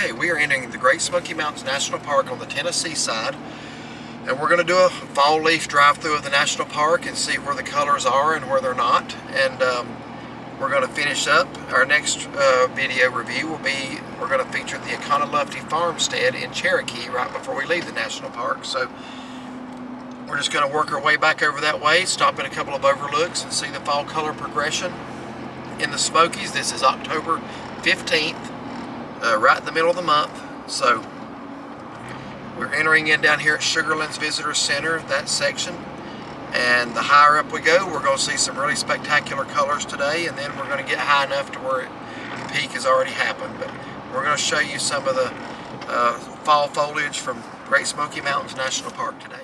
Okay, we are entering the Great Smoky Mountains National Park on the Tennessee side, and we're going to do a fall leaf drive-through of the national park and see where the colors are and where they're not. And we're going to finish up. Our next video review will be, we're going to feature the Econolofty Farmstead in Cherokee right before we leave the national park. So we're just going to work our way back over that way, stop in a couple of overlooks and see the fall color progression in the Smokies. This is October 15th. Right in the middle of the month. So we're entering in down here at Sugarlands Visitor Center, that section, and the higher up we go, we're going to see some really spectacular colors today, and then we're going to get high enough to where the peak has already happened. But we're going to show you some of the fall foliage from Great Smoky Mountains National Park today.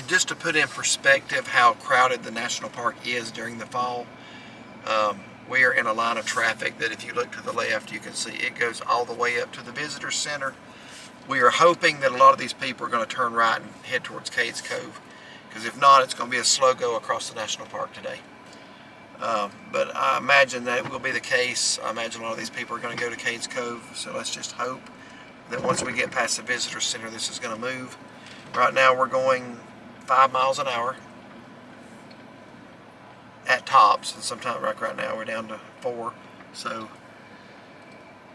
Just to put in perspective how crowded the national park is during the fall, we are in a line of traffic that if you look to the left, you can see it goes all the way up to the visitor center. We are hoping that a lot of these people are going to turn right and head towards Cades Cove, because if not, it's going to be a slow go across the national park today. But I imagine that it will be the case. I imagine a lot of these people are going to go to Cades Cove, so let's just hope that once we get past the visitor center, this is going to move. Right now we're going 5 miles an hour at tops, and sometimes right now we're down to 4. So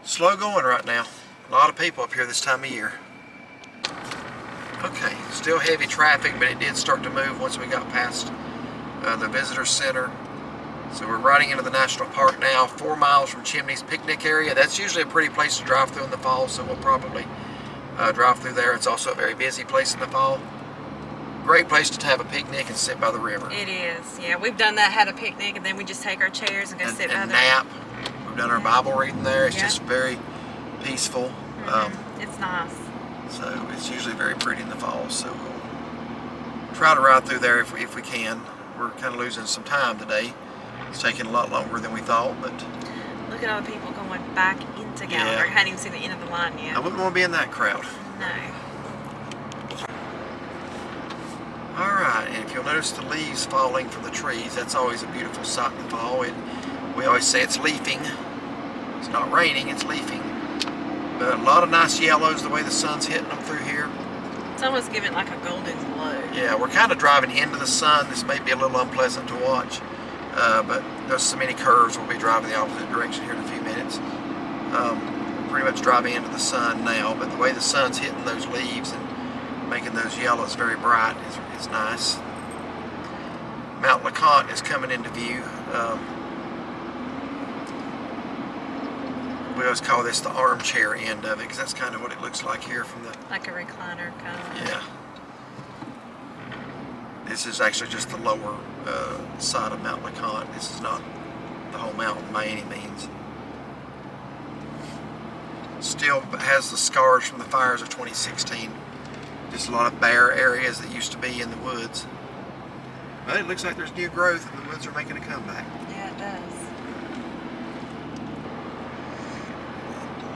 slow going right now. A lot of people up here this time of year. Okay, still heavy traffic, but it did start to move once we got past the visitor center. So we're riding into the national park now, 4 miles from Chimneys picnic area. That's usually a pretty place to drive through in the fall, so we'll probably drive through there. It's also a very busy place in the fall. Great place to have a picnic and sit by the river. It is, yeah. We've done that, had a picnic, and then we just take our chairs and go sit by the nap. We've done our Bible reading there. It's just very peaceful. It's nice. So it's usually very pretty in the fall. So we'll try to ride through there if we can. We're kind of losing some time today. It's taking a lot longer than we thought, but look at all the people going back into Gallagher. I hadn't even seen the end of the line yet. I wouldn't want to be in that crowd. No. Alright, and if you'll notice the leaves falling from the trees, that's always a beautiful sight in the fall. We always say it's leafing. It's not raining, it's leafing. But a lot of nice yellows the way the sun's hitting them through here. It's almost giving like a golden glow. Yeah, we're kind of driving into the sun. This may be a little unpleasant to watch, but there's so many curves. We'll be driving the opposite direction here in a few minutes. We're pretty much driving into the sun now, but the way the sun's hitting those leaves and making those yellows very bright is nice. Mount LeConte is coming into view. We always call this the armchair end of it, because that's kind of what it looks like here from the... Like a recliner kind of. Yeah. This is actually just the lower side of Mount LeConte. This is not the whole mountain by any means. Still has the scars from the fires of 2016. Just a lot of bare areas that used to be in the woods. But it looks like there's new growth and the woods are making a comeback. Yeah, it does.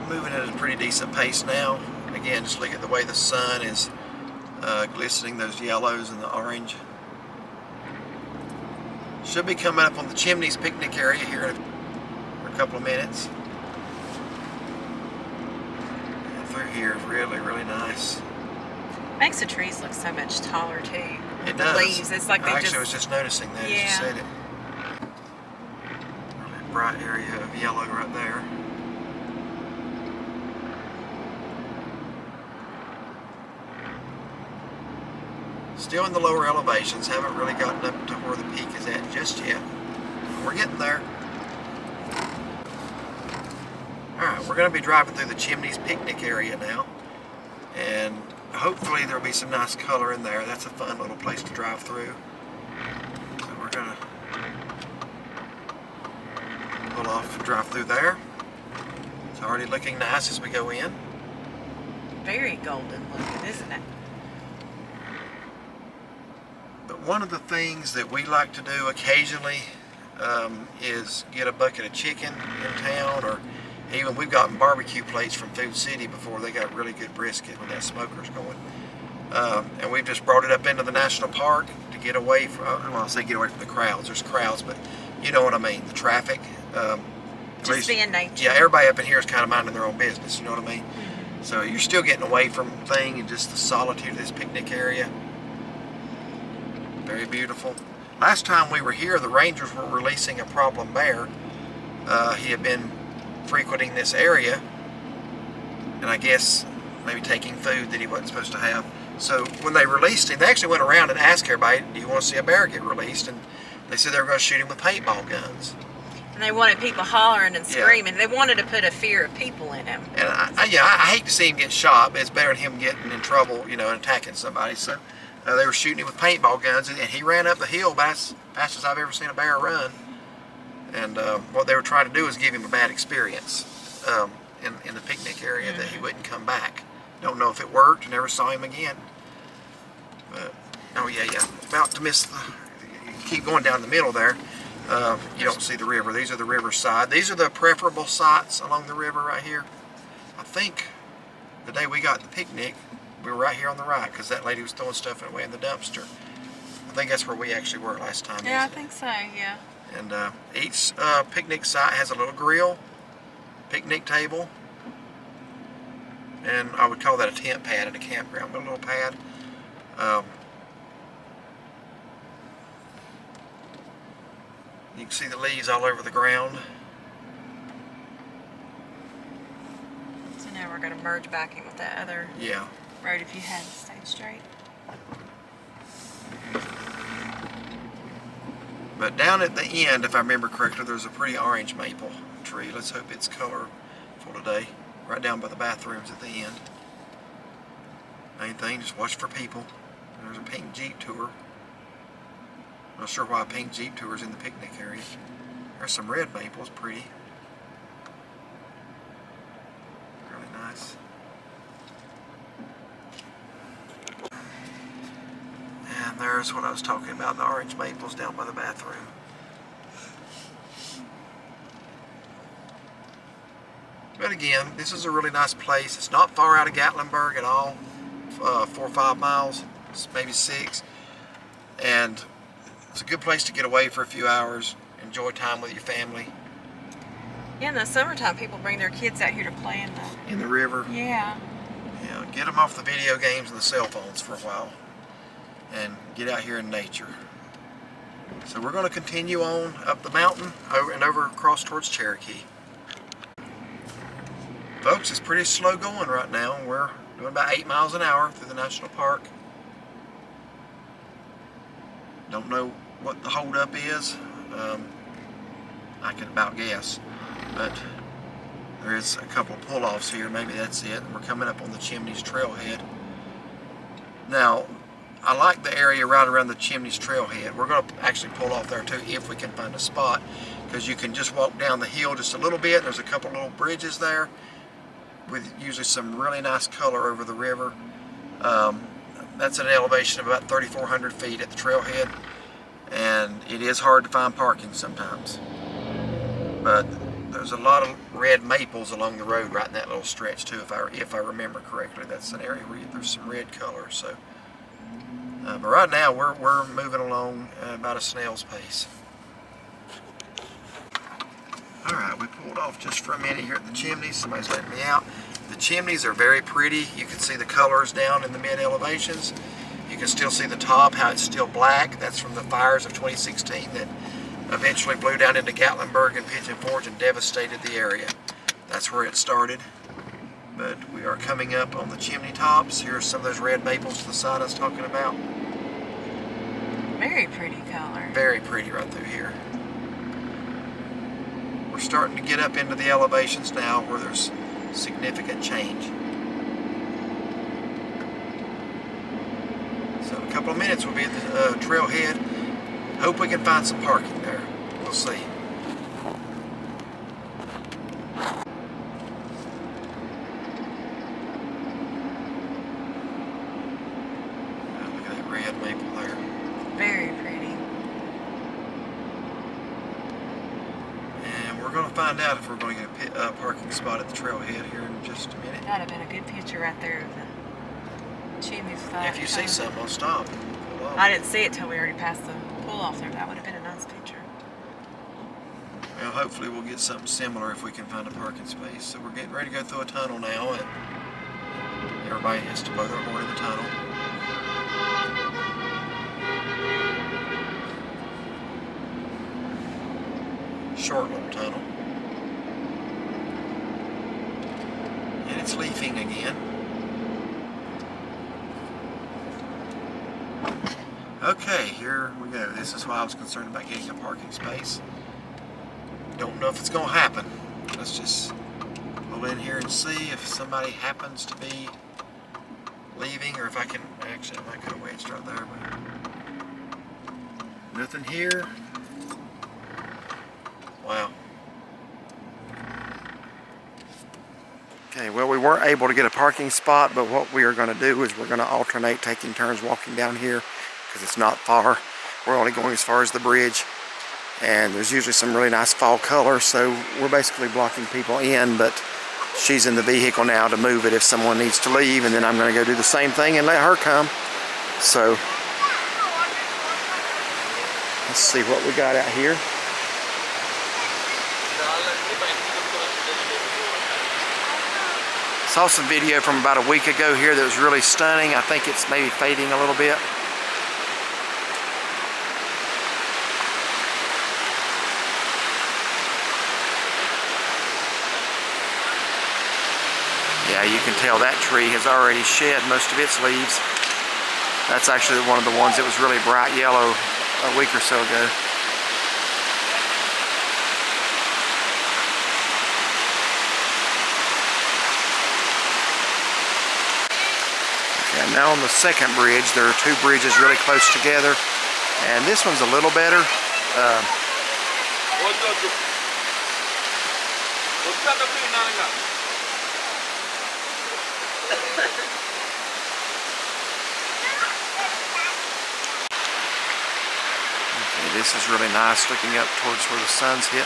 Moving at a pretty decent pace now. Again, just look at the way the sun is glistening those yellows and the orange. Should be coming up on the Chimneys picnic area here in a couple of minutes. And through here is really, really nice. Makes the trees look so much taller too. It the does. Leaves, it's like they I was just noticing that as you said it. Really bright area of yellow right there. Still in the lower elevations, haven't really gotten up to where the peak is at just yet. We're getting there. Alright, we're going to be driving through the Chimneys picnic area now. And hopefully there'll be some nice color in there. That's a fun little place to drive through. So we're going to pull off drive through there. It's already looking nice as we go in. Very golden looking, isn't it? But one of the things that we like to do occasionally is get a bucket of chicken in town, or even we've gotten barbecue plates from Food City before. They got really good brisket when that smoker's going. And we've just brought it up into the national park to get away from, well, I say get away from the crowds. There's crowds, but you know what I mean, the traffic. Just being nature. Yeah, everybody up in here is kind of minding their own business, you know what I mean? Mm-hmm. So you're still getting away from things and just the solitude of this picnic area. Very beautiful. Last time we were here, the rangers were releasing a problem bear. He had been frequenting this area, and I guess maybe taking food that he wasn't supposed to have. So when they released him, they actually went around and asked everybody, do you want to see a bear get released? And they said they were going to shoot him with paintball guns. And they wanted people hollering and screaming. Yeah. They wanted to put a fear of people in him. And I hate to see him get shot, but it's better than him getting in trouble, you know, and attacking somebody. So they were shooting him with paintball guns, and he ran up the hill fast as I've ever seen a bear run. And what they were trying to do was give him a bad experience in the picnic area, that he wouldn't come back. Don't know if it worked. Never saw him again. But oh yeah, about to miss the. You keep going down the middle there. You don't see the river. These are the river side. These are the preferable sites along the river right here. I think the day we got the picnic, we were right here on the right because that lady was throwing stuff away in the dumpster. I think that's where we actually were last time. Yeah, I think so. Yeah. And each picnic site has a little grill, picnic table, and I would call that a tent pad in a campground, but a little pad. You can see the leaves all over the ground. So now we're going to merge back in with that other road if you had stayed straight. But down at the end, if I remember correctly, there's a pretty orange maple tree. Let's hope it's colorful today. Right down by the bathrooms at the end. Main thing, just watch for people. There's a pink Jeep tour. Not sure why a pink Jeep tour is in the picnic area. There's some red maples, pretty. Really nice. And there's what I was talking about, the orange maples down by the bathroom. But again, this is a really nice place. It's not far out of Gatlinburg at all. 4 or 5 miles, maybe 6. And it's a good place to get away for a few hours, enjoy time with your family. Yeah, in the summertime, people bring their kids out here to play in the river. Yeah. Yeah, get them off the video games and the cell phones for a while and get out here in nature. So we're going to continue on up the mountain over across towards Cherokee. Folks, it's pretty slow going right now. We're doing about 8 miles an hour through the national park. Don't know what the holdup is. I can about guess, but there is a couple of pull-offs here. Maybe that's it. We're coming up on the Chimneys trailhead. Now, I like the area right around the Chimneys trailhead. We're going to actually pull off there too if we can find a spot, because you can just walk down the hill just a little bit. There's a couple little bridges there with usually some really nice color over the river. That's at an elevation of about 3,400 feet at the trailhead, and it is hard to find parking sometimes. But there's a lot of red maples along the road right in that little stretch too, if I remember correctly. That's an area where there's some red color. So, but right now we're moving along about a snail's pace. All right, we pulled off just for a minute here at the Chimneys. Somebody's letting me out. The Chimneys are very pretty. You can see the colors down in the mid elevations. You can still see the top, how it's still black. That's from the fires of 2016 that eventually blew down into Gatlinburg and Pigeon Forge and devastated the area. That's where it started. But we are coming up on the chimney tops. Here's some of those red maples to the side I was talking about. Very pretty color. Very pretty right through here. We're starting to get up into the elevations now where there's significant change. So in a couple of minutes we'll be at the trailhead. Hope we can find some parking there. We'll see. we're going to find out if we're going to get a parking spot at the trailhead here in just a minute. That'd have been a good picture right there of the Chimneys. If you see something, I'll stop. I didn't see it till we already passed the pull off there. That would have been a nice picture. Well, hopefully we'll get something similar if we can find a parking space. So we're getting ready to go through a tunnel now, and everybody has to blow their horn in the tunnel. Short little tunnel. And it's leafing again. Okay, here we go. This is why I was concerned about getting a parking space. Don't know if it's going to happen. Let's just pull in here and see if somebody happens to be leaving, or if I can. Actually, I might go away and start there, but nothing here. Wow. Okay, well, we weren't able to get a parking spot, but what we are going to do is we're going to alternate taking turns walking down here because it's not far. We're only going as far as the bridge. And there's usually some really nice fall color, so we're basically blocking people in, but she's in the vehicle now to move it if someone needs to leave, and then I'm going to go do the same thing and let her come. So let's see what we got out here. Saw some video from about a week ago here that was really stunning. I think it's maybe fading a little bit. Yeah, you can tell that tree has already shed most of its leaves. That's actually one of the ones that was really bright yellow a week or so ago. Okay, now on the second bridge, there are two bridges really close together, and this one's a little better. Okay, this is really nice looking up towards where the sun's hitting.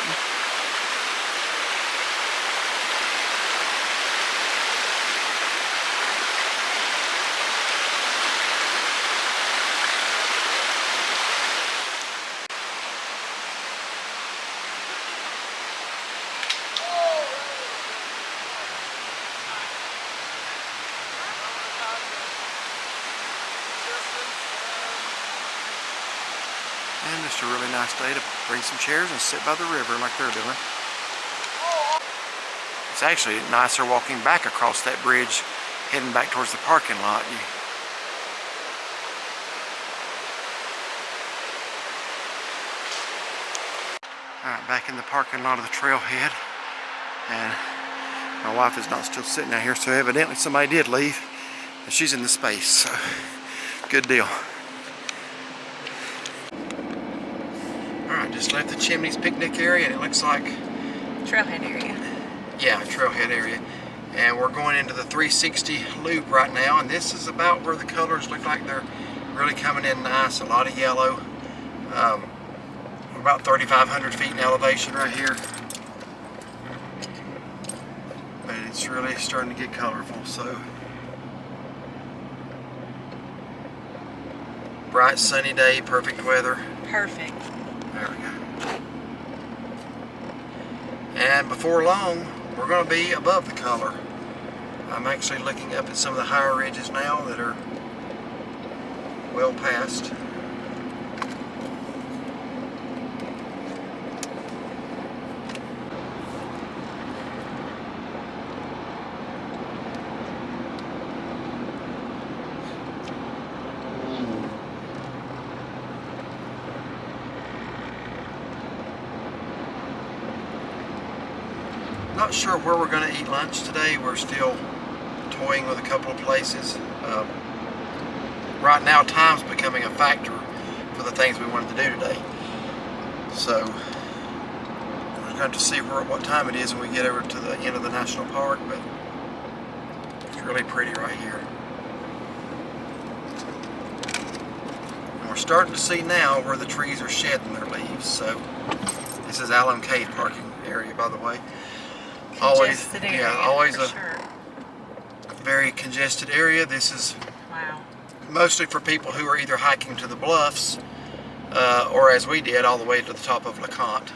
And just a really nice day to bring some chairs and sit by the river like they're doing. It's actually nicer walking back across that bridge, heading back towards the parking lot. Alright, back in the parking lot of the trailhead. And my wife is not still sitting out here, so evidently somebody did leave. And she's in the space, so good deal. Just left the Chimneys picnic area, and it looks like Trailhead area. Yeah, trailhead area. And we're going into the 360 loop right now, and this is about where the colors look like they're really coming in nice. A lot of yellow. We're about 3,500 feet in elevation right here. But it's really starting to get colorful, so. Bright sunny day, perfect weather. Perfect. There we go. And before long, we're going to be above the color. I'm actually looking up at some of the higher ridges now that are well past. Not sure where we're going to eat lunch today. We're still toying with a couple of places. Right now, time's becoming a factor for the things we wanted to do today. So we're going to see what time it is when we get over to the end of the national park. But it's really pretty right here. And we're starting to see now where the trees are shedding their leaves. So this is Alum Cave parking area, by the way. Congested area, always for a sure. very congested area. This is mostly for people who are either hiking to the bluffs, or as we did, all the way to the top of LeConte,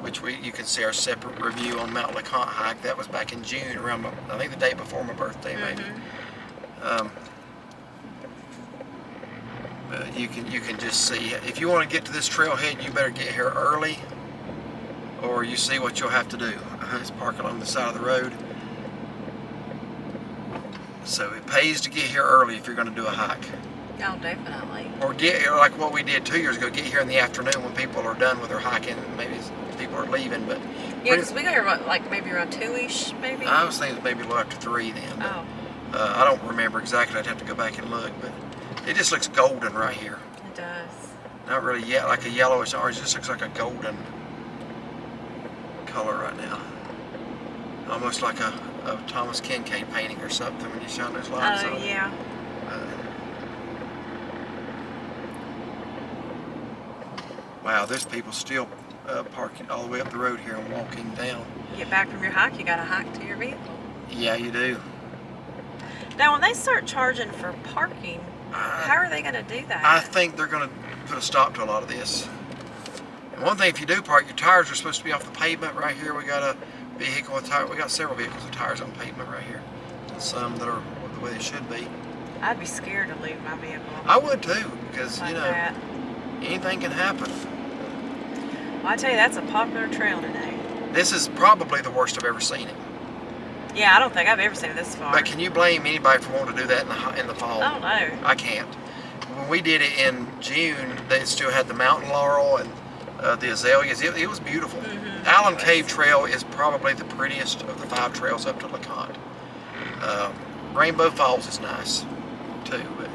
which you can see our separate review on Mount LeConte hike. That was back in June, around I think the day before my birthday, maybe. You can just see, if you want to get to this trailhead, you better get here early, or you see what you'll have to do. Just park along the side of the road. So it pays to get here early if you're going to do a hike. Oh, definitely. Or get here like what we did 2 years ago. Get here in the afternoon when people are done with their hiking. Maybe people are leaving, but yeah, because we got here like maybe around 2-ish, maybe. I was thinking maybe a little after 3 then. Oh. I don't remember exactly. I'd have to go back and look, but it just looks golden right here. It does. Not really yet like a yellowish orange. It just looks like a golden color right now. Almost like a Thomas Kincaid painting or something when you shine those lights on. Oh, yeah. Wow, there's people still parking all the way up the road here and walking down. You get back from your hike, you got to hike to your vehicle. Yeah, you do. Now, when they start charging for parking, how are they going to do that? I think they're going to put a stop to a lot of this. And one thing, if you do park, your tires are supposed to be off the pavement right here. We got a vehicle with tires. We got several vehicles with tires on pavement right here. And some that are the way they should be. I'd be scared to leave my vehicle. I would too, because like you know, that. Anything can happen. Well, I tell you, that's a popular trail today. This is probably the worst I've ever seen it. Yeah, I don't think I've ever seen it this far. But can you blame anybody for wanting to do that in the fall? Oh, no. I can't. When we did it in June, they still had the mountain laurel and the azaleas. It was beautiful. Alum Cave Trail is probably the prettiest of the 5 trails up to LeConte. Rainbow Falls is nice too, but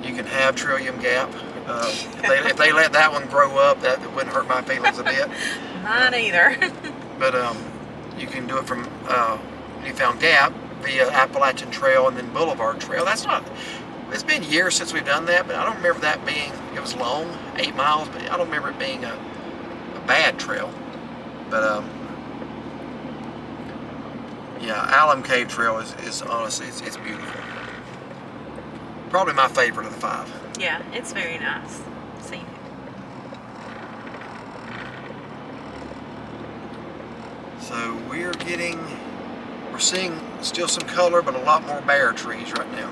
you can have Trillium Gap. If they let that one grow up, that wouldn't hurt my feelings a bit. Mine either. But you can do it from Newfound Gap via Appalachian Trail and then Boulevard Trail. It's been years since we've done that, but I don't remember that being, it was long, 8 miles, but I don't remember it being a bad trail. But yeah, Alum Cave Trail is honestly, it's beautiful. Probably my favorite of the 5. Yeah, it's very nice. Scenic. So we're seeing still some color, but a lot more bare trees right now.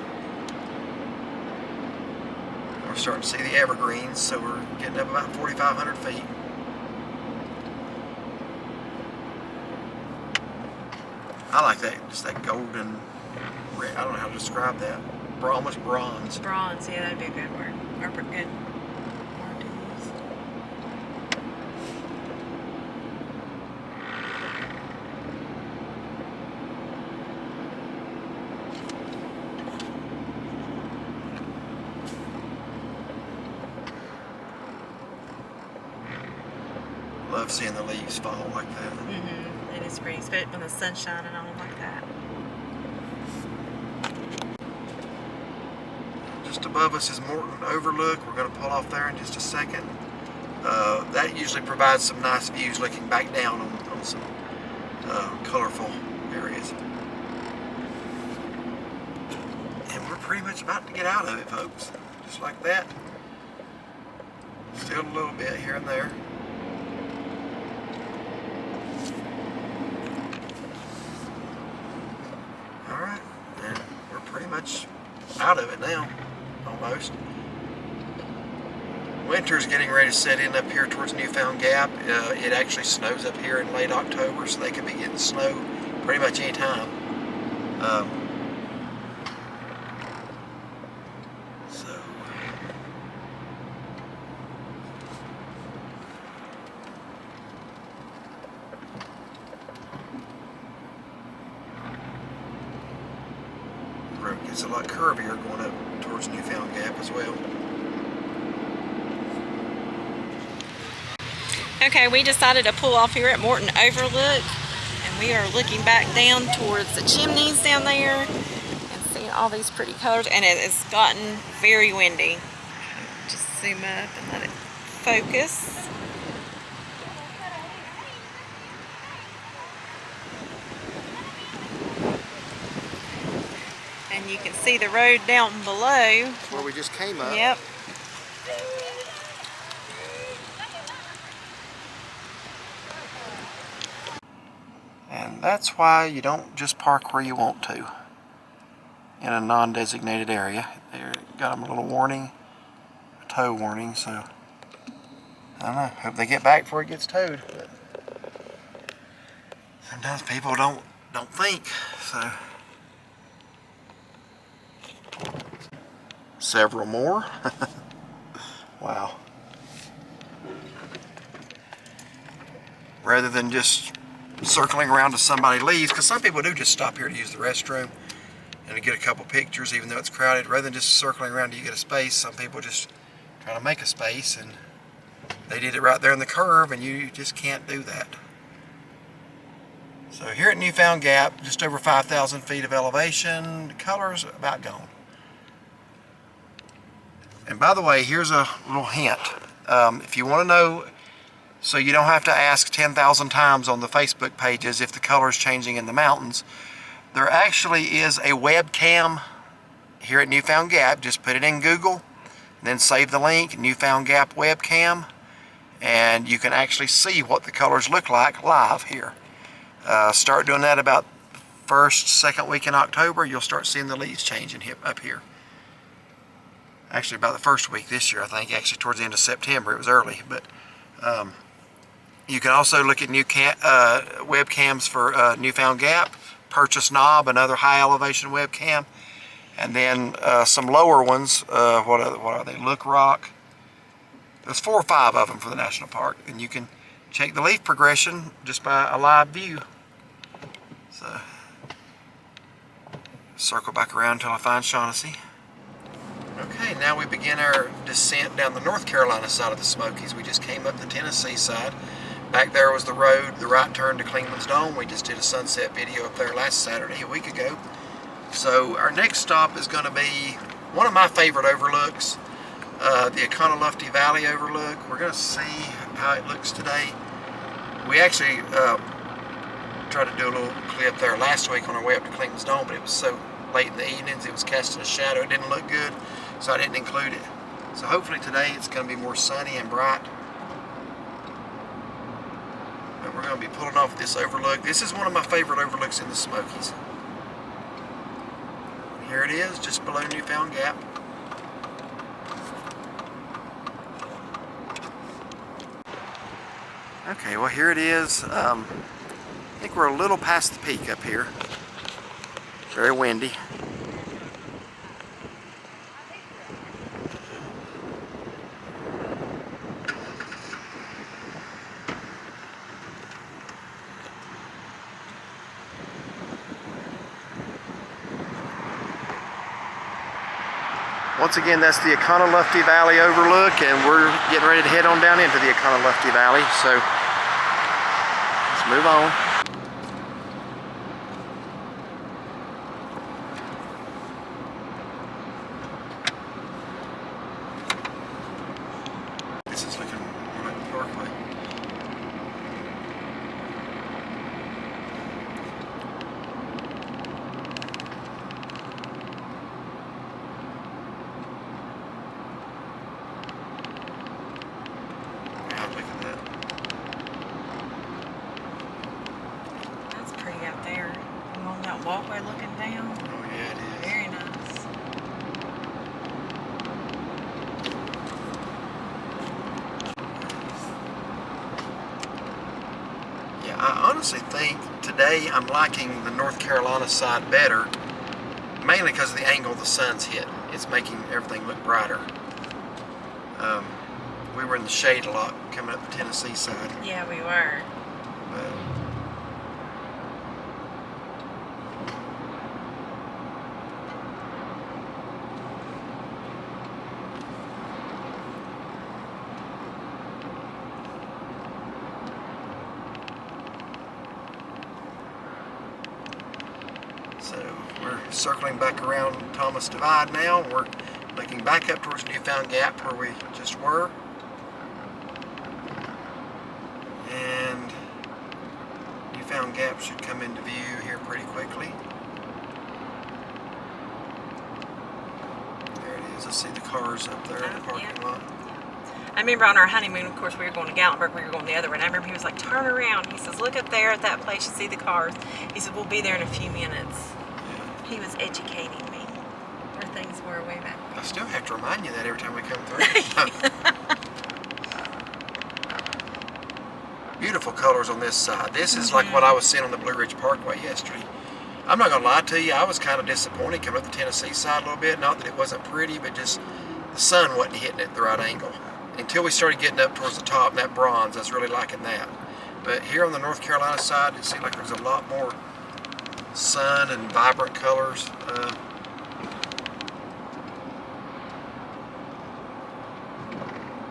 We're starting to see the evergreens, so we're getting up about 4,500 feet. I like that, just that golden red. I don't know how to describe that. Almost bronze. Bronze, yeah, that'd be a good word. Or good word to use. Love seeing the leaves fall like that. It is pretty, especially when the sun's shining on them like that. Just above us is Morton Overlook. We're going to pull off there in just a second. That usually provides some nice views looking back down on some colorful areas. And we're pretty much about to get out of it, folks. Just like that. Still a little bit here and there. Alright, and we're pretty much out of it now. Almost. Winter's getting ready to set in up here towards Newfound Gap. It actually snows up here in late October, so they could be getting snow pretty much any time. The road gets a lot curvier going up towards Newfound Gap as well. Okay, we decided to pull off here at Morton Overlook, and we are looking back down towards the chimneys down there and seeing all these pretty colors, and it has gotten very windy. Just zoom up and let it focus. And you can see the road down below. Where we just came up. Yep. And that's why you don't just park where you want to in a non-designated area. They got them a little warning, a tow warning, so I don't know. Hope they get back before it gets towed. But sometimes people don't think. So several more. Wow. Rather than just circling around till somebody leaves, because some people do just stop here to use the restroom and to get a couple pictures even though it's crowded. Rather than just circling around till you get a space, some people just try to make a space, and they did it right there in the curve, and you just can't do that. So here at Newfound Gap, just over 5,000 feet of elevation, the color's about gone. And by the way, here's a little hint. If you want to know, so you don't have to ask 10,000 times on the Facebook pages if the color is changing in the mountains, there actually is a webcam here at Newfound Gap. Just put it in Google, then save the link, Newfound Gap webcam, and you can actually see what the colors look like live here. Start doing that about the first, second week in October. You'll start seeing the leaves changing up here. Actually, about the first week this year, I think. Actually, towards the end of September. It was early, but you can also look at new webcams for Newfound Gap, Purchase Knob, another high elevation webcam, and then some lower ones. What are they? Look Rock. There's 4 or 5 of them for the national park, and you can check the leaf progression just by a live view. So circle back around until I find Shaughnessy. Okay, now we begin our descent down the North Carolina side of the Smokies. We just came up the Tennessee side. Back there was the road, the right turn to Clingman's Dome. We just did a sunset video up there last Saturday, a week ago. So our next stop is going to be one of my favorite overlooks, the Econo-Lofty Valley overlook. We're going to see how it looks today. We actually tried to do a little clip there last week on our way up to Clingman's Dome, but it was so late in the evenings, it was casting a shadow. It didn't look good, so I didn't include it. So hopefully today it's going to be more sunny and bright. But we're going to be pulling off this overlook. This is one of my favorite overlooks in the Smokies. Here it is, just below Newfound Gap. Okay, well here it is. I think we're a little past the peak up here. Very windy. Once again, that's the Econo-Lofty Valley overlook, and we're getting ready to head on down into the Econo-Lofty Valley. So let's move on. This is looking more like the Parkway. Walkway looking down. Oh yeah, it is. Very nice. Yeah, I honestly think today I'm liking the North Carolina side better, mainly because of the angle the sun's hit. It's making everything look brighter. We were in the shade a lot coming up the Tennessee side. Yeah, we were. But so we're circling back around Thomas Divide now. We're looking back up towards Newfound Gap where we just were. Gap should come into view here pretty quickly. There it is. I see the cars up there in the parking lot. I remember on our honeymoon, of course, we were going to Gatlinburg, we were going the other way. And I remember he was like, turn around. He says, look up there at that place, you see the cars. He said, we'll be there in a few minutes. Yeah. He was educating me where things were way back then. I still have to remind you that every time we come through. Beautiful colors on this side. This is like what I was seeing on the Blue Ridge Parkway yesterday. I'm not going to lie to you, I was kind of disappointed coming up the Tennessee side a little bit. Not that it wasn't pretty, but just the sun wasn't hitting it at the right angle. Until we started getting up towards the top and that bronze, I was really liking that. But here on the North Carolina side, it seemed like there's a lot more sun and vibrant colors.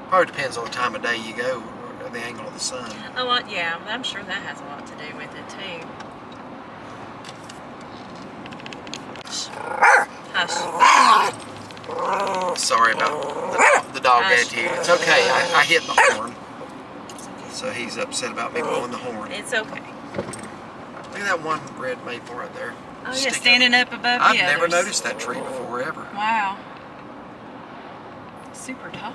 Probably depends on the time of day you go, or the angle of the sun. Oh, yeah, I'm sure that has a lot to do with it too. Hush. Sorry about the dog attitude. It's okay. I hit the horn. So he's upset about me blowing the horn. It's okay. Look at that one red maple right there. Oh, yeah, standing up above the others. I've never noticed that tree before, ever. Wow. Super tall.